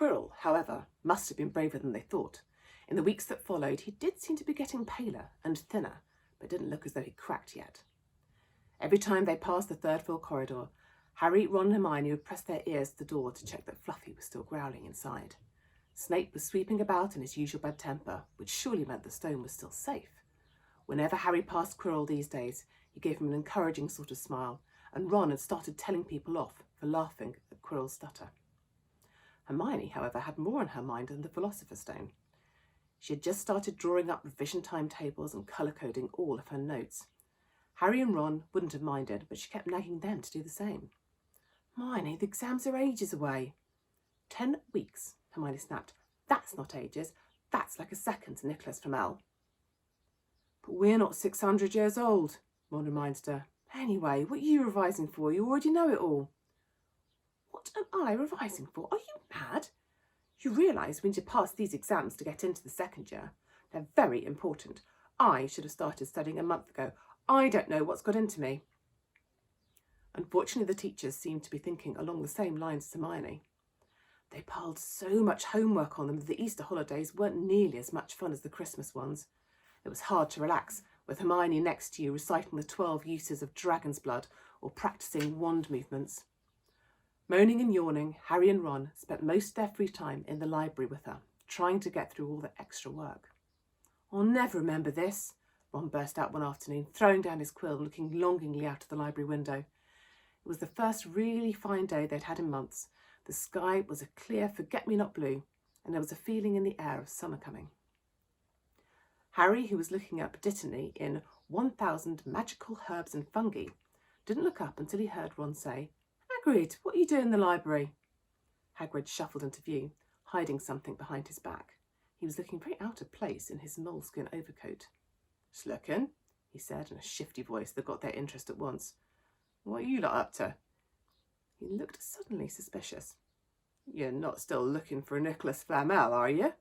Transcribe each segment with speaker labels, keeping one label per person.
Speaker 1: Quirrell, however, must have been braver than they thought. In the weeks that followed, he did seem to be getting paler and thinner, but didn't look as though he'd cracked yet. Every time they passed the third floor corridor, Harry, Ron and Hermione would press their ears to the door to check that Fluffy was still growling inside. Snape was sweeping about in his usual bad temper, which surely meant the stone was still safe. Whenever Harry passed Quirrell these days, he gave him an encouraging sort of smile, and Ron had started telling people off for laughing at Quirrell's stutter. Hermione, however, had more on her mind than the Philosopher's Stone. She had just started drawing up revision timetables and colour-coding all of her notes. Harry and Ron wouldn't have minded, but she kept nagging them to do the same. "Hermione, the exams are ages away." 10 weeks, Hermione snapped. "That's not ages. That's like a second to Nicholas Flamel." "But we're not 600 years old," Ron reminded her. "Anyway, what are you revising for? You already know it all." "What am I revising for? Are you mad? You realise we need to pass these exams to get into the second year. They're very important. I should have started studying a month ago. I don't know what's got into me." Unfortunately, the teachers seemed to be thinking along the same lines as Hermione. They piled so much homework on them that the Easter holidays weren't nearly as much fun as the Christmas ones. It was hard to relax, with Hermione next to you reciting the 12 uses of dragon's blood or practising wand movements. Moaning and yawning, Harry and Ron spent most of their free time in the library with her, trying to get through all the extra work. "I'll never remember this," Ron burst out one afternoon, throwing down his quill and looking longingly out of the library window. It was the first really fine day they'd had in months. The sky was a clear forget-me-not blue, and there was a feeling in the air of summer coming. Harry, who was looking up Dittany in 1000 Magical Herbs and Fungi, didn't look up until he heard Ron say, "Hagrid, what are you doing in the library?" Hagrid shuffled into view, hiding something behind his back. He was looking very out of place in his moleskin overcoat. "Just looking," he said in a shifty voice that got their interest at once. "What are you lot up to?" He looked suddenly suspicious. "You're not still looking for Nicholas Flamel, are you?"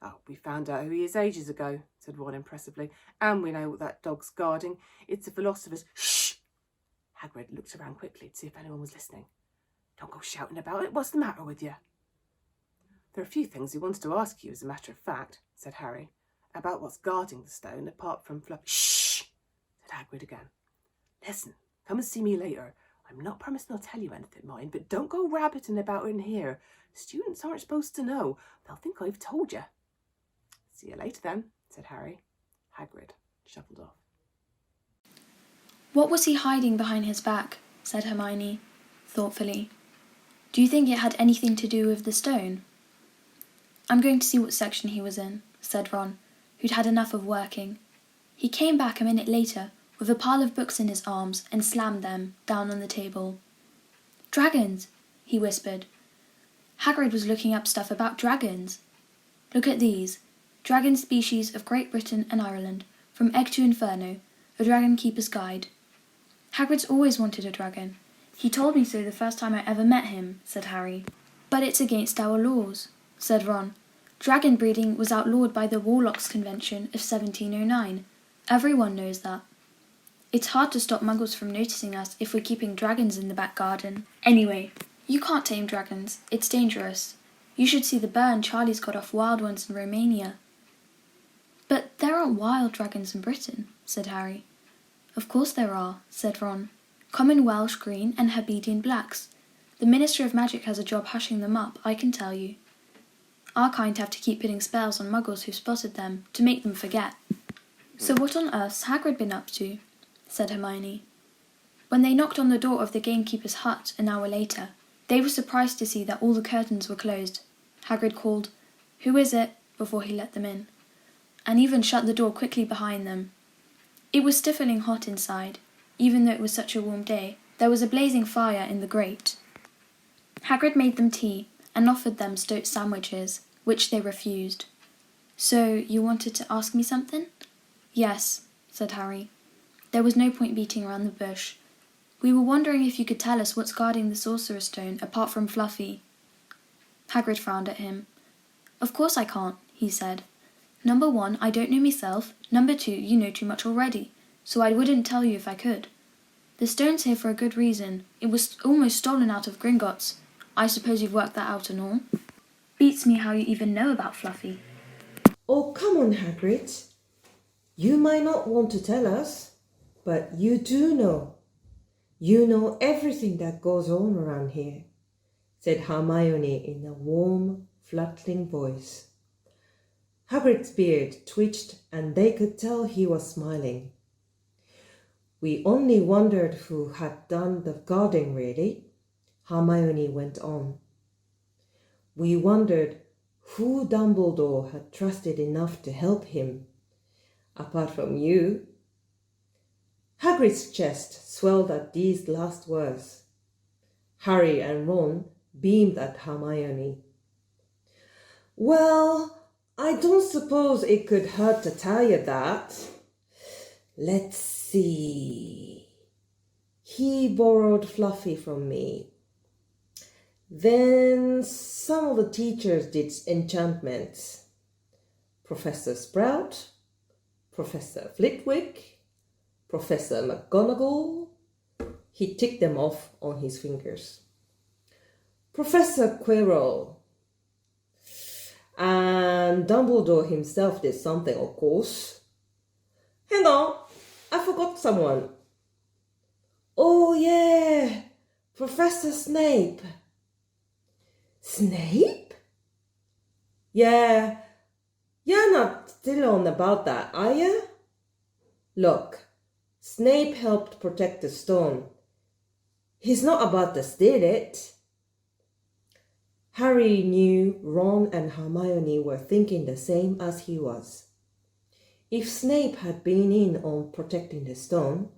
Speaker 1: "Oh, we found out who he is ages ago," said Ron impressively. "And we know what that dog's guarding. It's a philosopher's—" "Shh!" Hagrid looked around quickly to see if anyone was listening. "Don't go shouting about it. What's the matter with you?" "There are a few things he wanted to ask you, as a matter of fact," said Harry. "About what's guarding the stone, apart from Fluffy—" "Shh!" said Hagrid again. "Listen, come and see me later. I'm not promising I'll tell you anything, mind, but don't go rabbiting about in here. Students aren't supposed to know. They'll think I've told you." "See you later then," said Harry. Hagrid shuffled off.
Speaker 2: "What was he hiding behind his back?" said Hermione, thoughtfully. "Do you think it had anything to do with the stone?" "I'm going to see what section he was in," said Ron, who'd had enough of working. He came back a minute later with a pile of books in his arms and slammed them down on the table. "Dragons!" he whispered. Hagrid was looking up stuff about dragons. "Look at these. Dragon Species of Great Britain and Ireland, from Egg to Inferno, a Dragon Keeper's Guide." "Hagrid's always wanted a dragon. He told me so the first time I ever met him," said Harry. "But it's against our laws," said Ron. "Dragon breeding was outlawed by the Warlocks Convention of 1709. Everyone knows that. It's hard to stop muggles from noticing us if we're keeping dragons in the back garden. Anyway, you can't tame dragons. It's dangerous. You should see the burn Charlie's got off wild ones in Romania." "But there aren't wild dragons in Britain," said Harry. "Of course there are," said Ron. "Common Welsh green and Hebridean blacks. The Ministry of Magic has a job hushing them up, I can tell you. Our kind have to keep putting spells on muggles who've spotted them to make them forget." "So what on earth's Hagrid been up to?" said Hermione. When they knocked on the door of the gamekeeper's hut an hour later, they were surprised to see that all the curtains were closed. Hagrid called, "Who is it?" before he let them in, and even shut the door quickly behind them. It was stifling hot inside. Even though it was such a warm day, there was a blazing fire in the grate. Hagrid made them tea and offered them stoat sandwiches, which they refused. "So you wanted to ask me something?" "Yes," said Harry. There was no point beating around the bush. "We were wondering if you could tell us what's guarding the Sorcerer's Stone apart from Fluffy." Hagrid frowned at him. "Of course I can't," he said. "Number 1, I don't know myself. Number 2, you know too much already, so I wouldn't tell you if I could. The stone's here for a good reason. It was almost stolen out of Gringotts. I suppose you've worked that out and all." Beats me how you even know about Fluffy.
Speaker 3: Oh, come on, Hagrid. You might not want to tell us, but you do know. You know everything that goes on around here, said Hermione in a warm, fluttering voice. Hagrid's beard twitched and they could tell he was smiling. We only wondered who had done the guarding, really, Hermione went on. We wondered who Dumbledore had trusted enough to help him, apart from you. Hagrid's chest swelled at these last words. Harry and Ron beamed at Hermione. Well, I don't suppose it could hurt to tell you that. Let's see. He borrowed Fluffy from me. Then some of the teachers did enchantments. Professor Sprout, Professor Flitwick, Professor McGonagall. He ticked them off on his fingers. Professor Quirrell. And Dumbledore himself did something, of course. Hang on, I forgot someone. Oh yeah, Professor Snape. Snape? Yeah, you're not still on about that, are you? Look, Snape helped protect the stone. He's not about to steal it. Harry knew Ron and Hermione were thinking the same as he was. If Snape had been in on protecting the stone,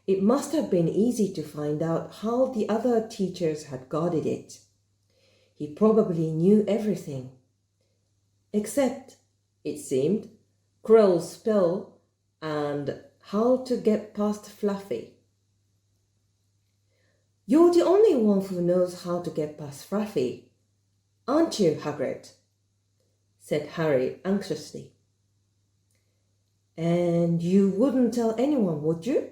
Speaker 3: it must have been easy to find out how the other teachers had guarded it. He probably knew everything. Except, it seemed, Quirrell's spell and how to get past Fluffy. You're the only one who knows how to get past Fluffy, aren't you, Hagrid? Said Harry anxiously. And you wouldn't tell anyone, would you?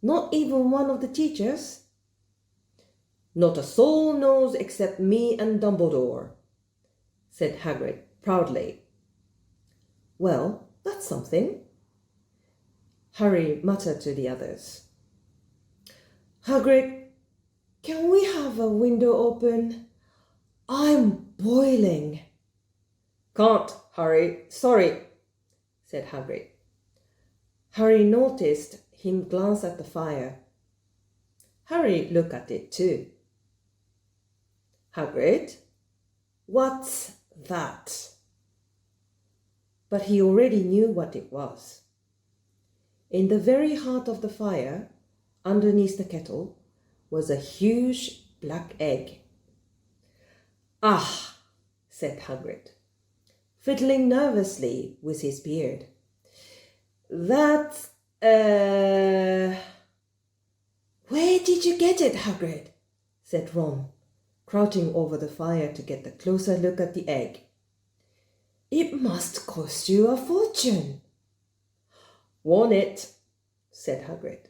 Speaker 3: Not even one of the teachers? Not a soul knows except me and Dumbledore, said Hagrid proudly. Well, that's something, Harry muttered to the others. Hagrid, can we have a window open? I'm boiling. Can't, Harry, sorry, said Hagrid. Harry noticed him glance at the fire. Harry looked at it too. Hagrid, what's that? But he already knew what it was. In the very heart of the fire, underneath the kettle, was a huge black egg. Ah, said Hagrid, fiddling nervously with his beard. That's, Where did you get it, Hagrid? Said Ron, crouching over the fire to get a closer look at the egg. It must cost you a fortune. Won it, said Hagrid.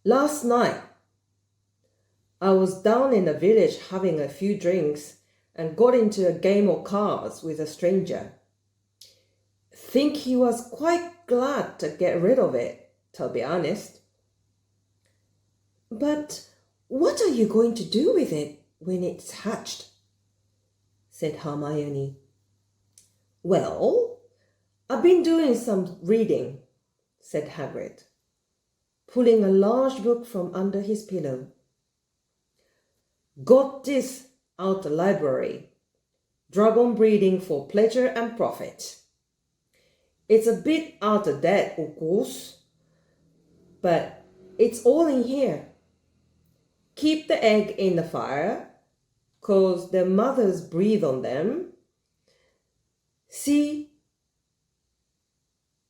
Speaker 3: Last night, I was down in the village having a few drinks and got into a game of cards with a stranger. Think he was quite glad to get rid of it, to be honest. But what are you going to do with it when it's hatched? Said Hermione. Well, I've been doing some reading, said Hagrid, pulling a large book from under his pillow. Got this out the library. Dragon breeding for pleasure and profit. It's a bit out of date, of course, but it's all in here. Keep the egg in the fire, 'cause their mothers breathe on them. See,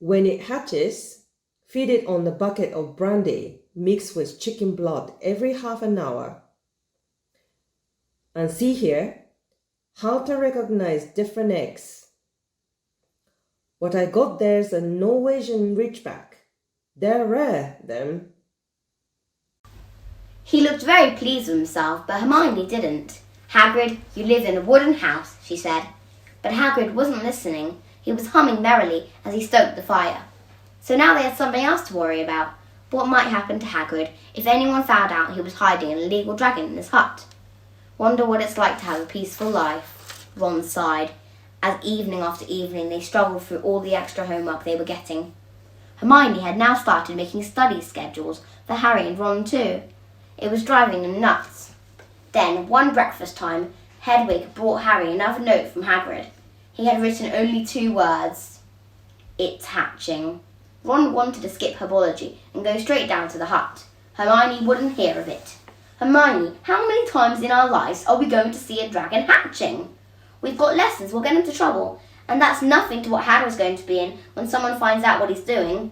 Speaker 3: when it hatches, feed it on a bucket of brandy mixed with chicken blood every half an hour. And see here, how to recognize different eggs. What I got there's a Norwegian Ridgeback. They're rare, them.
Speaker 4: He looked very pleased with himself, but Hermione didn't. "Hagrid, you live in a wooden house," she said. But Hagrid wasn't listening. He was humming merrily as he stoked the fire. So now they had something else to worry about. What might happen to Hagrid if anyone found out he was hiding an illegal dragon in his hut? Wonder what it's like to have a peaceful life, Ron sighed, as evening after evening they struggled through all the extra homework they were getting. Hermione had now started making study schedules for Harry and Ron too. It was driving them nuts. Then, one breakfast time, Hedwig brought Harry another note from Hagrid. He had written only 2 words. "It's hatching." Ron wanted to skip herbology and go straight down to the hut. Hermione wouldn't hear of it. "Hermione, how many times in our lives are we going to see a dragon hatching? We've got lessons, we'll get into trouble. And that's nothing to what Hagrid's going to be in when someone finds out what he's doing."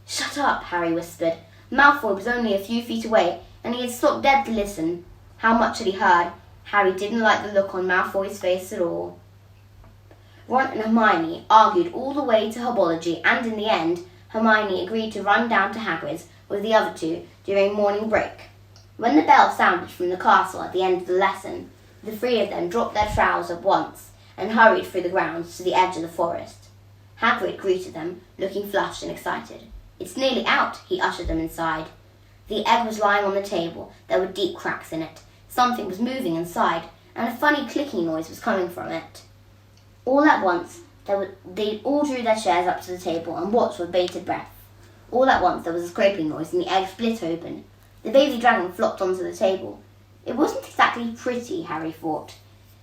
Speaker 4: "Shut up," Harry whispered. Malfoy was only a few feet away, and he had stopped dead to listen. How much had he heard? Harry didn't like the look on Malfoy's face at all. Ron and Hermione argued all the way to herbology, and in the end, Hermione agreed to run down to Hagrid's with the other 2 during morning break. When the bell sounded from the castle at the end of the lesson, the 3 of them dropped their trowels at once and hurried through the grounds to the edge of the forest. Hagrid greeted them, looking flushed and excited. "It's nearly out," he ushered them inside. The egg was lying on the table. There were deep cracks in it. Something was moving inside, and a funny clicking noise was coming from it. All at once, they all drew their chairs up to the table and watched with bated breath. All at once, there was a scraping noise, and the egg split open. The baby dragon flopped onto the table. It wasn't exactly pretty, Harry thought.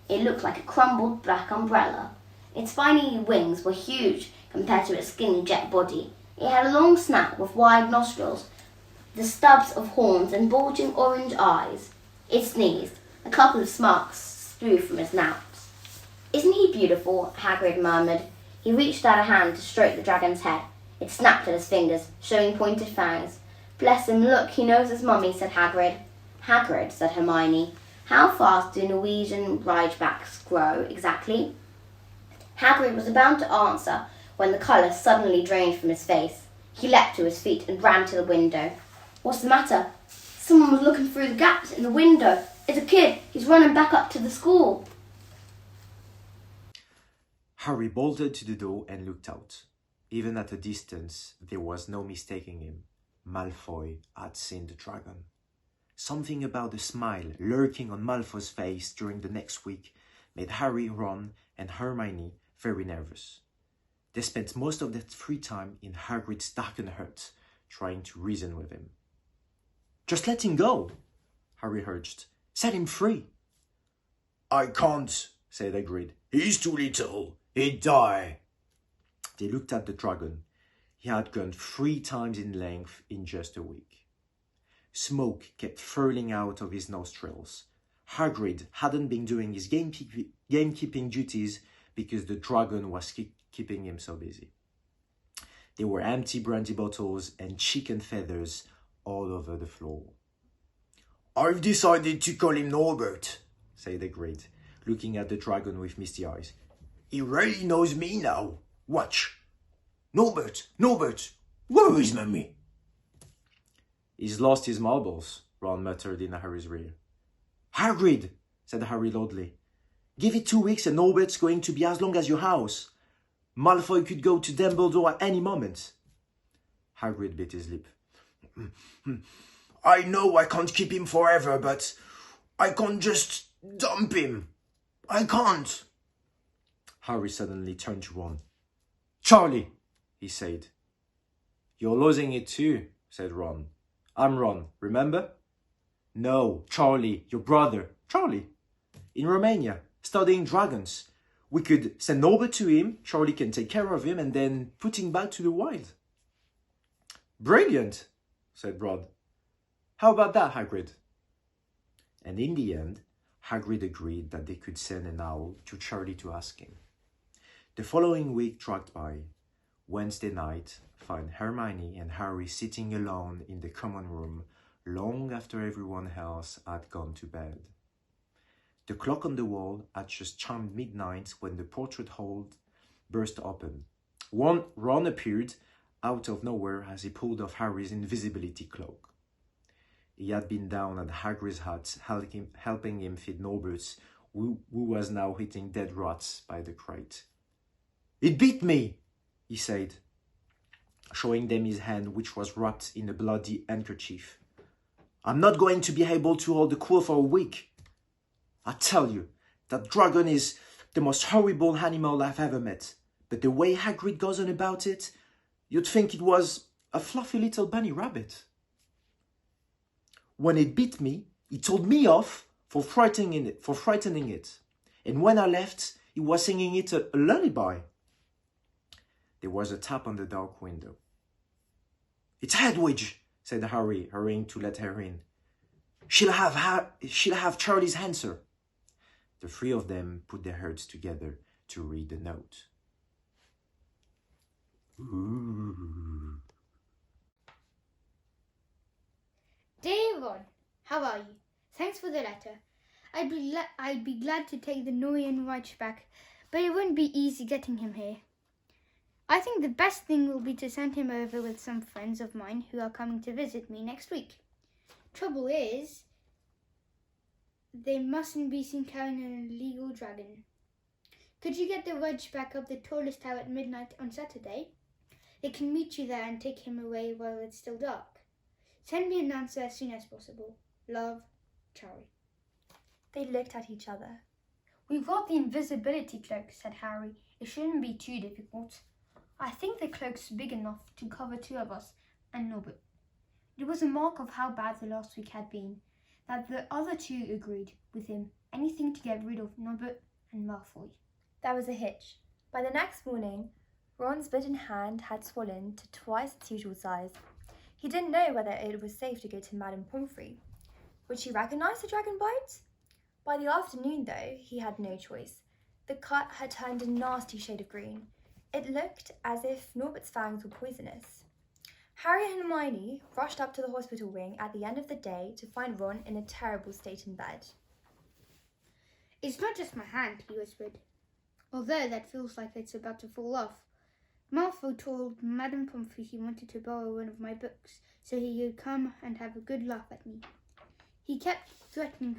Speaker 4: It looked like a crumbled black umbrella. Its spiny wings were huge compared to its skinny jet body. It had a long snout with wide nostrils, the stubs of horns and bulging orange eyes. It sneezed. A couple of sparks flew from his mouth. "Isn't he beautiful?" Hagrid murmured. He reached out a hand to stroke the dragon's head. It snapped at his fingers, showing pointed fangs. "Bless him, look, he knows his mummy," said Hagrid. "Hagrid," said Hermione, "how fast do Norwegian Ridgebacks grow, exactly?" Hagrid was about to answer when the colour suddenly drained from his face. He leapt to his feet and ran to the window. "What's the matter?" "Someone was looking through the gaps in the window. It's a kid. He's running back up to the school."
Speaker 5: Harry bolted to the door and looked out. Even at a distance, there was no mistaking him. Malfoy had seen the dragon. Something about the smile lurking on Malfoy's face during the next week made Harry, Ron, and Hermione very nervous. They spent most of their free time in Hagrid's darkened hut, trying to reason with him. "Just let him go," Harry urged. "Set him free." "I can't," said Hagrid. "He's too little. He'd die." They looked at the dragon. He had grown 3 times in length in just a week. Smoke kept furling out of his nostrils. Hagrid hadn't been doing his gamekeeping duties because the dragon was keeping him so busy. There were empty brandy bottles and chicken feathers all over the floor. "I've decided to call him Norbert," said Hagrid, looking at the dragon with misty eyes. "He really knows me now. Watch. Norbert, Norbert, where is Mummy?" "He's lost his marbles," Ron muttered in Harry's rear. "Hagrid," said Harry loudly. "Give it 2 weeks and Norbert's going to be as long as your house. Malfoy could go to Dumbledore at any moment." Hagrid bit his lip. "I know I can't keep him forever, but I can't just dump him. I can't." Harry suddenly turned to Ron. "Charlie," he said. "You're losing it too," said Ron. "I'm Ron, remember?" "No, Charlie, your brother. Charlie. In Romania, studying dragons. We could send Norbert to him, Charlie can take care of him, and then put him back to the wild." "Brilliant," said Rod. "How about that, Hagrid?" And in the end, Hagrid agreed that they could send an owl to Charlie to ask him. The following week dragged by. Wednesday night found Hermione and Harry sitting alone in the common room long after everyone else had gone to bed. The clock on the wall had just chimed midnight when the portrait hole burst open. Ron appeared out of nowhere as he pulled off Harry's invisibility cloak. He had been down at Hagrid's hut helping him feed Norbert who was now hitting dead rats by the crate. "It bit me," he said, showing them his hand, which was wrapped in a bloody handkerchief. "I'm not going to be able to hold the crew for a week. I tell you, that dragon is the most horrible animal I've ever met. But the way Hagrid goes on about it, you'd think it was a fluffy little bunny rabbit. When it bit me, it told me off for frightening it. And when I left, it was singing it a lullaby." There was a tap on the dark window. "It's Hedwig," said Harry, hurrying to let her in. She'll have Charlie's answer." The three of them put their heads together to read the note. Ooh.
Speaker 6: Dear Ron, how are you? Thanks for the letter. I'd be glad to take the Norwegian Ridgeback, but it wouldn't be easy getting him here. I think the best thing will be to send him over with some friends of mine who are coming to visit me next week. Trouble is, they mustn't be seen carrying an illegal dragon. Could you get the Ridgeback up the tallest tower at midnight on Saturday? They can meet you there and take him away while it's still dark. Send me an answer as soon as possible. Love, Charlie.
Speaker 2: They looked at each other.
Speaker 7: "We've got the invisibility cloak," said Harry. "It shouldn't be too difficult. I think the cloak's big enough to cover two of us and Norbert." It was a mark of how bad the last week had been that the other two agreed with him. Anything to get rid of Norbert and Malfoy.
Speaker 2: There was a hitch. By the next morning, Ron's bitten hand had swollen to twice its usual size. He didn't know whether it was safe to go to Madame Pomfrey. Would she recognise the dragon bite? By the afternoon, though, he had no choice. The cut had turned a nasty shade of green. It looked as if Norbert's fangs were poisonous. Harry and Hermione rushed up to the hospital wing at the end of the day to find Ron in a terrible state in bed.
Speaker 6: It's not just my hand, he whispered, although that feels like it's about to fall off. Malfoy told Madame Pomfrey he wanted to borrow one of my books so he could come and have a good laugh at me. He kept threatening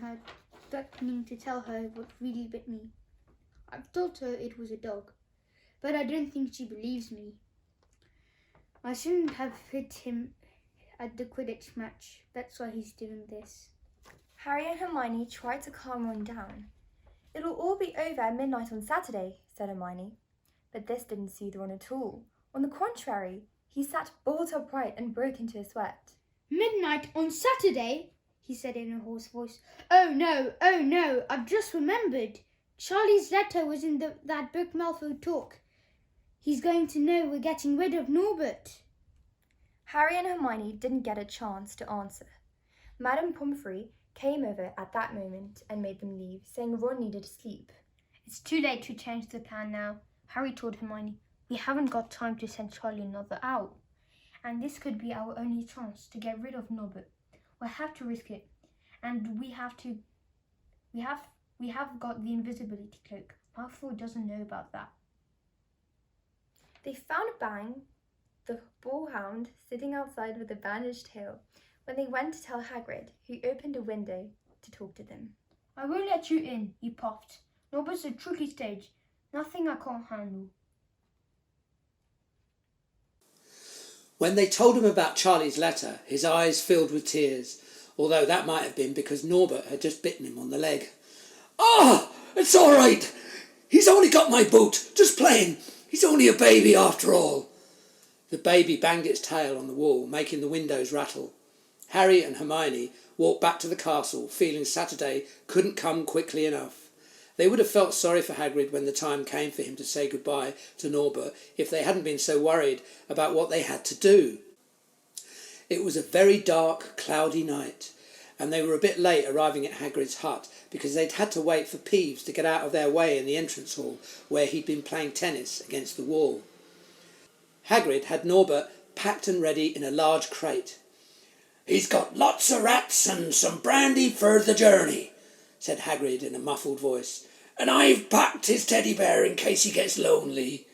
Speaker 6: to tell her what really bit me. I've told her it was a dog, but I don't think she believes me. I shouldn't have hit him at the Quidditch match. That's why he's doing this.
Speaker 2: Harry and Hermione tried to calm Ron down. "It'll all be over at midnight on Saturday," said Hermione. But this didn't soothe Ron at all. On the contrary, he sat bolt upright and broke into a sweat.
Speaker 6: Midnight on Saturday, he said in a hoarse voice. Oh no, I've just remembered. Charlie's letter was in that book Malfoy took. He's going to know we're getting rid of Norbert.
Speaker 2: Harry and Hermione didn't get a chance to answer. Madame Pomfrey came over at that moment and made them leave, saying Ron needed to sleep.
Speaker 7: "It's too late to change the plan now," Harry told Hermione. "We haven't got time to send Charlie another out. And this could be our only chance to get rid of Norbert. We'll have to risk it. And we have got the invisibility cloak. Malfoy doesn't know about that."
Speaker 2: They found Bang, the bullhound, sitting outside with a bandaged tail when they went to tell Hagrid, who opened a window to talk to them.
Speaker 7: "I won't let you in," he puffed. "Norbert's a tricky stage. Nothing I can't handle."
Speaker 8: When they told him about Charlie's letter, his eyes filled with tears, although that might have been because Norbert had just bitten him on the leg. "Ah, it's all right. He's only got my boot, just playing. He's only a baby after all." The baby banged its tail on the wall, making the windows rattle. Harry and Hermione walked back to the castle, feeling Saturday couldn't come quickly enough. They would have felt sorry for Hagrid when the time came for him to say goodbye to Norbert if they hadn't been so worried about what they had to do. It was a very dark, cloudy night, and they were a bit late arriving at Hagrid's hut because they'd had to wait for Peeves to get out of their way in the entrance hall where he'd been playing tennis against the wall. Hagrid had Norbert packed and ready in a large crate. "He's got lots of rats and some brandy for the journey," said Hagrid in a muffled voice, "and I've packed his teddy bear in case he gets lonely."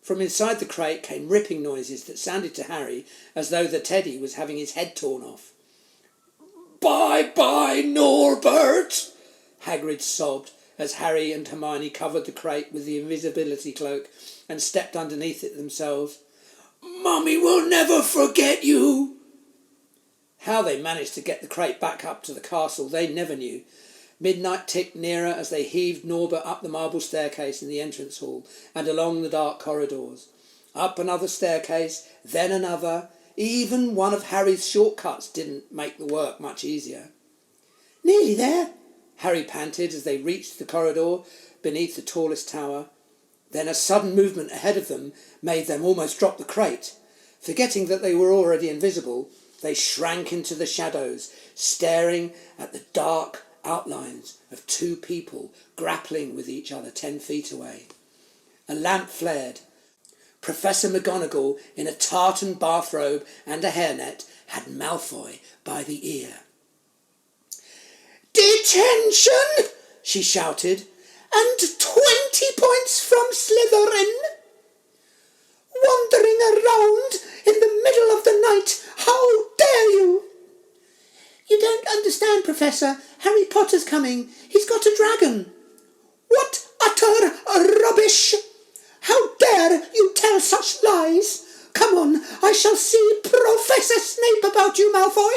Speaker 8: From inside the crate came ripping noises that sounded to Harry as though the teddy was having his head torn off. "Bye-bye, Norbert," Hagrid sobbed as Harry and Hermione covered the crate with the invisibility cloak and stepped underneath it themselves. "Mummy will never forget you!" How they managed to get the crate back up to the castle they never knew. Midnight ticked nearer as they heaved Norbert up the marble staircase in the entrance hall and along the dark corridors. Up another staircase, then another. Even one of Harry's shortcuts didn't make the work much easier. "Nearly there," Harry panted as they reached the corridor beneath the tallest tower. Then a sudden movement ahead of them made them almost drop the crate. Forgetting that they were already invisible, they shrank into the shadows, staring at the dark outlines of two people grappling with each other 10 feet away. A lamp flared. Professor McGonagall, in a tartan bathrobe and a hairnet, had Malfoy by the ear. "Detention!" she shouted. "And 20 points from Slytherin! Wandering around in the middle of the night! How dare you!" "You don't understand, Professor. Harry Potter's coming. He's got a dragon." "What utter rubbish! How dare you tell such lies? Come on, I shall see Professor Snape about you, Malfoy."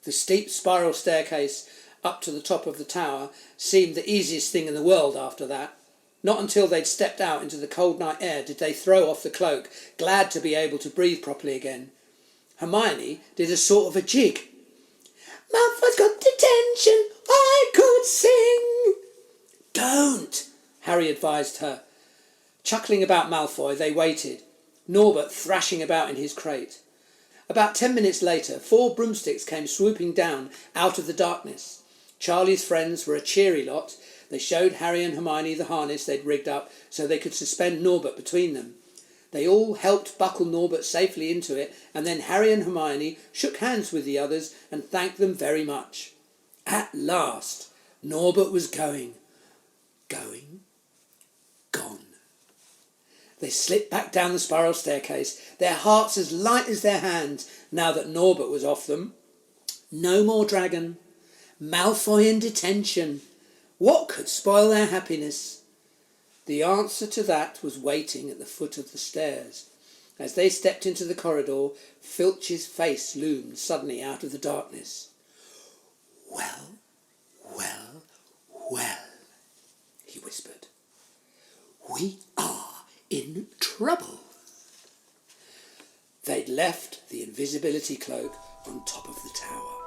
Speaker 8: The steep spiral staircase up to the top of the tower seemed the easiest thing in the world after that. Not until they'd stepped out into the cold night air did they throw off the cloak, glad to be able to breathe properly again. Hermione did a sort of a jig. "Malfoy's got detention. I could sing." "Don't," Harry advised her. Chuckling about Malfoy, they waited, Norbert thrashing about in his crate. About 10 minutes later, 4 broomsticks came swooping down out of the darkness. Charlie's friends were a cheery lot. They showed Harry and Hermione the harness they'd rigged up so they could suspend Norbert between them. They all helped buckle Norbert safely into it, and then Harry and Hermione shook hands with the others and thanked them very much. At last, Norbert was going. Gone. They slipped back down the spiral staircase, their hearts as light as their hands now that Norbert was off them. No more dragon. Malfoy in detention. What could spoil their happiness? The answer to that was waiting at the foot of the stairs. As they stepped into the corridor, Filch's face loomed suddenly out of the darkness. "Well, he whispered. "We are in trouble." They'd left the invisibility cloak on top of the tower.